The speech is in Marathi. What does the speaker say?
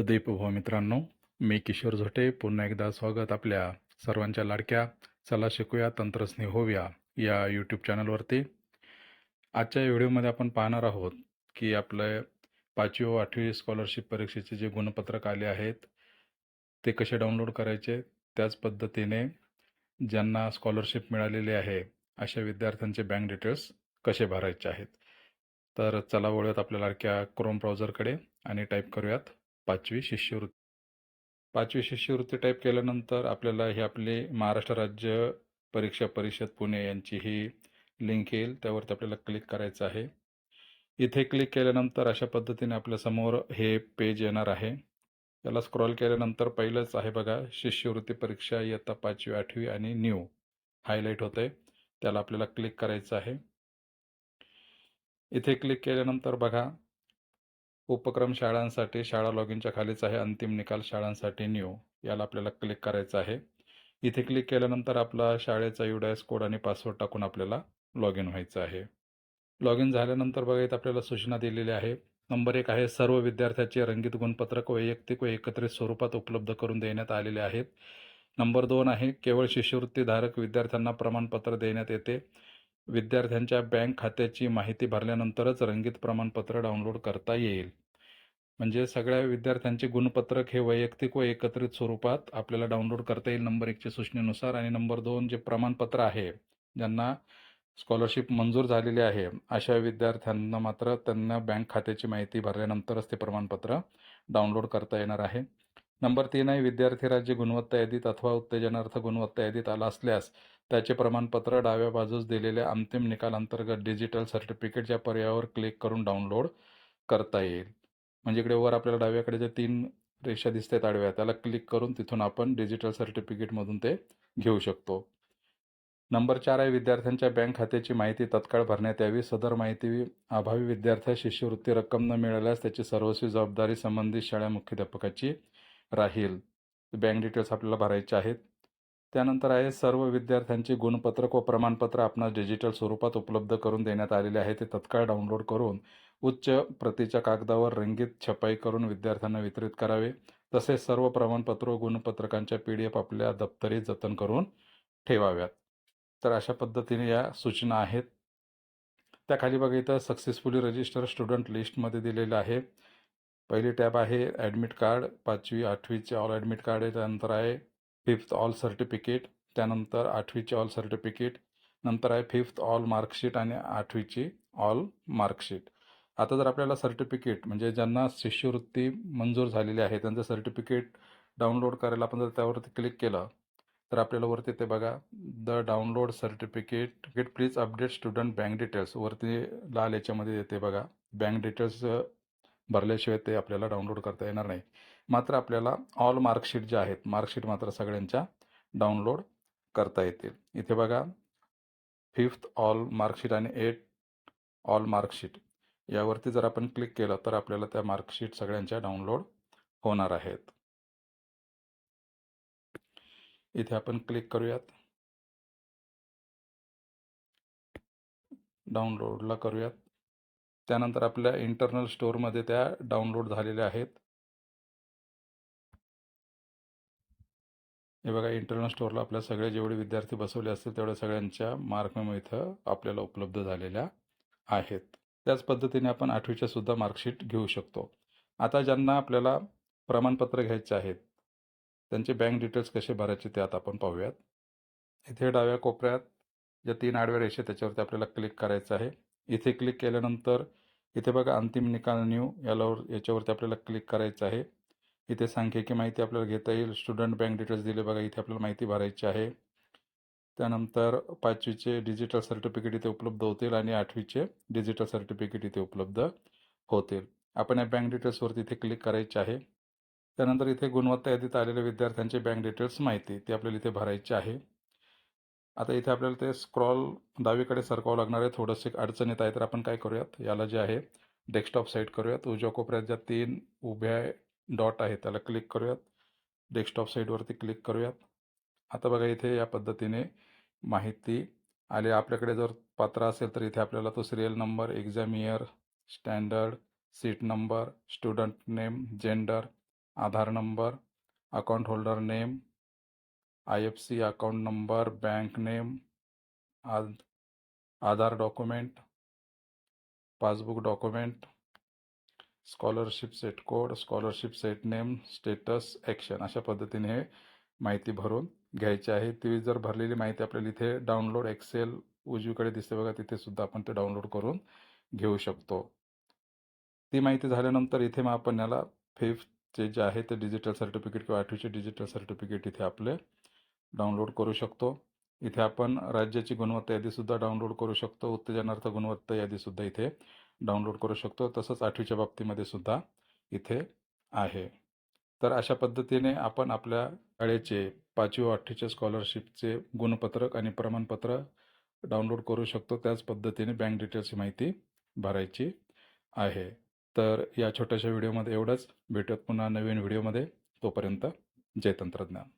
दीपभाव मित्रांनो, मी किशोर झोटे. पुन्हा एकदा स्वागत आपल्या सर्वांच्या लाडक्या चला शिकूया तंत्रस्नेही होऊया या यूट्यूब चॅनलवरती. आजच्या व्हिडिओमध्ये आपण पाहणार आहोत की आपलं 5वी व 8वी स्कॉलरशिप परीक्षेचे जे गुणपत्रक आले आहेत ते कसे डाउनलोड करायचे, त्याच पद्धतीने ज्यांना स्कॉलरशिप मिळालेली आहे अशा विद्यार्थ्यांचे बँक डिटेल्स कसे भरायचे आहेत. तर चला वळूयात आपल्या लाडक्या क्रोम ब्राउझरकडे आणि टाईप करूयात 5वी शिष्यवृत्ती. 5वी शिष्यवृत्ती टाईप केल्यानंतर आपल्याला ही आपली महाराष्ट्र राज्य परीक्षा परिषद पुणे यांची ही लिंक येईल, त्यावरती आपल्याला क्लिक करायचं आहे. इथे क्लिक केल्यानंतर अशा पद्धतीने आपल्यासमोर हे पेज येणार आहे. याला स्क्रॉल केल्यानंतर पहिलंच आहे बघा, शिष्यवृत्ती परीक्षा इयत्ता 5वी 8वी आणि न्यू हायलाईट होतंय, त्याला आपल्याला क्लिक करायचं आहे. इथे क्लिक केल्यानंतर बघा, उपक्रम शाळांसाठी शाळा लॉगिनच्या खालीच आहे अंतिम निकाल शाळांसाठी न्यू, याला आपल्याला क्लिक करायचं आहे. इथे क्लिक केल्यानंतर आपला शाळेचा UDIS कोड आणि पासवर्ड टाकून आपल्याला लॉग इन व्हायचं आहे. लॉग इन झाल्यानंतर बघा, इथं आपल्याला सूचना दिलेल्या आहे. नंबर 1 आहे, सर्व विद्यार्थ्याचे रंगीत गुणपत्रक वैयक्तिक व एकत्रित स्वरूपात उपलब्ध करून देण्यात आलेले आहेत. नंबर 2 आहे, केवळ शिष्यवृत्तीधारक विद्यार्थ्यांना प्रमाणपत्र देण्यात येते. विद्यार्थ्यांच्या बँक खात्याची माहिती भरल्यानंतरच रंगीत प्रमाणपत्र डाउनलोड करता येईल. म्हणजे सगळ्या विद्यार्थ्यांचे गुणपत्रक हे वैयक्तिक व एकत्रित स्वरूपात आपल्याला डाउनलोड करता येईल नंबर 1च्या सूचनेनुसार. आणि नंबर 2 जे प्रमाणपत्र आहे, ज्यांना स्कॉलरशिप मंजूर झालेली आहे अशा विद्यार्थ्यांना मात्र त्यांना बँक खात्याची माहिती भरल्यानंतरच ते प्रमाणपत्र डाउनलोड करता येणार आहे. नंबर 3 आहे, विद्यार्थी राज्य गुणवत्ता यादीत अथवा उत्तेजनार्थ गुणवत्ता यादीत आला असल्यास त्याचे प्रमाणपत्र डाव्या बाजूस दिलेल्या अंतिम निकाल अंतर्गत डिजिटल सर्टिफिकेट या पर्यायावर क्लिक करून डाउनलोड करता येईल. म्हणजे इकडे वर आपल्याला डाव्याकडे जे 3 रेषा दिसतात आडव्या, त्याला क्लिक करून तिथून आपण डिजिटल सर्टिफिकेटमधून ते घेऊ शकतो. नंबर 4 आहे, विद्यार्थ्यांच्या बँक खात्याची माहिती तत्काळ भरण्यात यावी. सदर माहिती अभावी विद्यार्थ्यास शिष्यवृत्ती रक्कम न मिळाल्यास त्याची सर्वस्वी जबाबदारी संबंधित शाळा मुख्याध्यापकाची राहील. बँक डिटेल्स आपल्याला भरायचे आहेत. त्यानंतर आहे, सर्व विद्यार्थ्यांची गुणपत्रक व प्रमाणपत्र आपणास डिजिटल स्वरूपात उपलब्ध करून देण्यात आलेले आहे. ते तत्काळ डाउनलोड करून उच्च प्रतीच्या कागदावर रंगीत छपाई करून विद्यार्थ्यांना वितरित करावे. तसेच सर्व प्रमाणपत्र व गुणपत्रकांच्या PDF आपल्या दप्तरी जतन करून ठेवाव्यात. तर अशा पद्धतीने या सूचना आहेत. त्याखाली बघा, इथं सक्सेसफुली रजिस्टर स्टुडंट लिस्टमध्ये दिलेलं आहे. पहिली टॅब आहे ॲडमिट कार्ड, 5वी 8वीचे ऑल ॲडमिट कार्ड आहे. त्यानंतर आहे 5th ऑल सर्टिफिकेट, त्यानंतर 8वीचे ऑल सर्टिफिकेट, नंतर आहे 5th ऑल मार्कशीट आणि 8वीची ऑल मार्कशीट. आता जर आपल्याला सर्टिफिकेट म्हणजे ज्यांना शिष्यवृत्ती मंजूर झालेली आहे त्यांचं सर्टिफिकेट डाउनलोड करायला आपण जर त्यावरती क्लिक केलं तर आपल्याला वरती ते बघा, the download certificate please update student bank details वरती लाल याच्यामध्ये येते बघा. बँक डिटेल्स भरल्याशिवाय ते आपल्याला डाउनलोड करता येणार नाही. मात्र आपल्याला ऑल मार्कशीट ज्या आहेत, मार्कशीट मात्र सगळ्यांच्या डाउनलोड करता येतील. इथे बघा, 5th ऑल मार्कशीट आणि 8th ऑल मार्कशीट यावरती जर आपण क्लिक केलं तर आपल्याला त्या मार्कशीट सगळ्यांच्या डाउनलोड होणार आहेत. इथे आपण क्लिक करूयात, डाउनलोडला करूयात. त्यानंतर आपल्या इंटरनल स्टोअरमध्ये त्या डाउनलोड झालेल्या आहेत. हे बघा, इंटरनल स्टोअरला आपल्या सगळे जेवढे विद्यार्थी बसवले असतील तेवढ्या सगळ्यांच्या मार्कमेमो इथं आपल्याला उपलब्ध झालेल्या आहेत. त्याच पद्धतीने आपण 8वीच्या सुद्धा मार्कशीट घेऊ शकतो. आता ज्यांना आपल्याला प्रमाणपत्र घ्यायचे आहेत त्यांचे बँक डिटेल्स कसे भरायचे ते आता आपण पाहूयात. इथे डाव्या कोपऱ्यात ज्या 3 आडव्या रेषा त्याच्यावरती आपल्याला क्लिक करायचं आहे. इथे क्लिक केल्यानंतर इथे बघा अंतिम निकाल न्यू याच्यावरती आपल्याला क्लिक करायचं आहे. इथे सांख्यिकी माहिती आपल्याला घेता येईल. स्टुडंट बँक डिटेल्स दिले बघा, इथे आपल्याला माहिती भरायची आहे. त्यानंतर 5वीचे डिजिटल सर्टिफिकेट इथे उपलब्ध होतील आणि 8वीचे डिजिटल सर्टिफिकेट इथे उपलब्ध होतील. आपण या बँक डिटेल्सवरती इथे क्लिक करायचे आहे. त्यानंतर इथे गुणवत्ता यादीत आलेल्या विद्यार्थ्यांचे बँक डिटेल्स माहिती ती आपल्याला इथे भरायची आहे. आता इथे आपल्याला ते स्क्रॉल डावीकडे सरकावं लागणार आहे. थोडंसं अडचणीत आहे तर आपण काय करूयात, याला जे आहे डेस्कटॉप साईड करूयात. उजव्या कोपऱ्यात ज्या 3 उभ्या डॉट आहेत त्याला क्लिक करूयात. डेस्कटॉप साईडवरती क्लिक करूयात आता बघा इथे या पद्धतीने माहिती आली. आपल्याकडे जर पत्र असेल तर इथे आपल्याला तो serial number, exam year, standard, seat number, student name, gender, Aadhaar number, account holder name, IFC account number, bank name, Aadhaar document, passbook document, scholarship set code, scholarship set name, status, action अशा पद्धतीने हे माहिती भरून घ्यायची आहे. ती जर भरलेली माहिती आपल्याला इथे डाउनलोड एक्सेल उजवीकडे दिसते बघा, तिथे सुद्धा आपण ते डाउनलोड करून घेऊ शकतो. ती माहिती झाल्यानंतर इथे मग आपण याला फिफ्थचे जे आहे ते डिजिटल सर्टिफिकेट किंवा 8वीचे डिजिटल सर्टिफिकेट इथे आपले डाउनलोड करू शकतो. इथे आपण राज्याची गुणवत्ता यादीसुद्धा डाउनलोड करू शकतो. उत्तेजनार्थ गुणवत्ता यादीसुद्धा इथे डाउनलोड करू शकतो. तसंच 8वीच्या बाबतीमध्ये सुद्धा इथे आहे. तर अशा पद्धतीने आपण आपल्या शाळेचे 5वी व 8वीच्या स्कॉलरशिपचे गुणपत्रक आणि प्रमाणपत्र डाउनलोड करू शकतो. त्याच पद्धतीने बँक डिटेल्सची माहिती भरायची आहे. तर या छोट्याशा व्हिडिओमध्ये एवढंच. भेटूयात पुन्हा नवीन व्हिडिओमध्ये. तोपर्यंत जय तंत्रज्ञान.